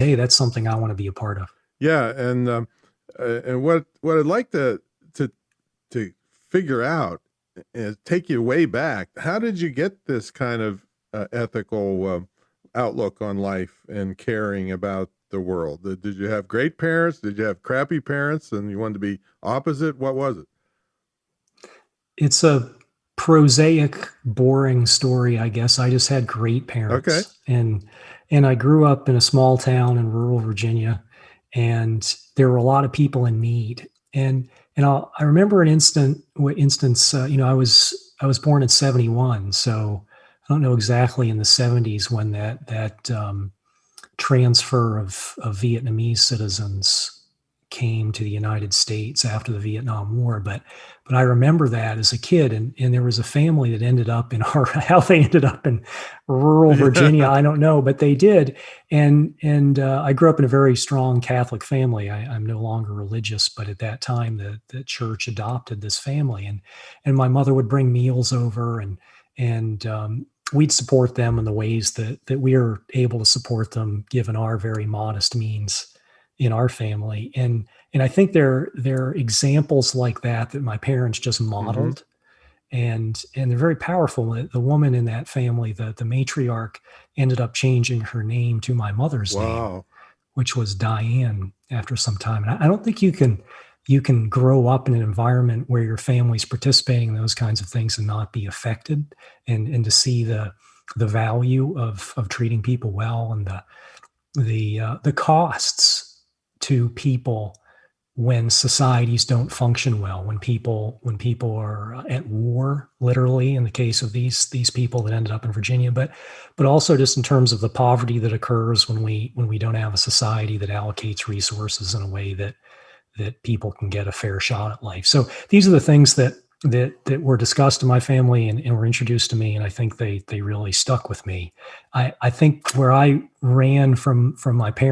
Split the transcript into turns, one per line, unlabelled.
hey, that's something I want to be a part of.
Yeah, and what I'd like to to figure out is take you way back. How did you get this kind of ethical outlook on life and caring about the world? Did you have great parents? Did you have crappy parents, and you wanted to be opposite? What was it?
It's a prosaic, boring story, I guess. I just had great
Okay.
parents, and I grew up in a small town in rural Virginia, and there were a lot of people in need. I remember instance. I was born in '71, so I don't know exactly in the '70s when that transfer of Vietnamese citizens came to the United States after the Vietnam War. But I remember that as a kid, and there was a family that ended up in our how they ended up in rural Virginia,
Yeah.
I don't know, but they did. And I grew up in a very strong Catholic family. I'm no longer religious, but at that time the church adopted this family, and my mother would bring meals over, and we'd support them in the ways that we are able to support them given our very modest means in our family. And I think there are examples like that my parents just
Hmm.
modeled, and they're very powerful. The woman in that family, the matriarch, ended up changing her name to my mother's name,
Wow.
which was Diane after some time. And I don't think you can grow up in an environment where your family's participating in those kinds of things and not be affected, and to see the value of treating people well, and the costs to people when societies don't function well, when people are at war, literally in the case of these people that ended up in Virginia, but also just in terms of the poverty that occurs when we don't have a society that allocates resources in a way that people can get a fair shot at life. So these are the things that were discussed in my family, and were introduced to me, and I think they really stuck with me. I think where I ran from my parents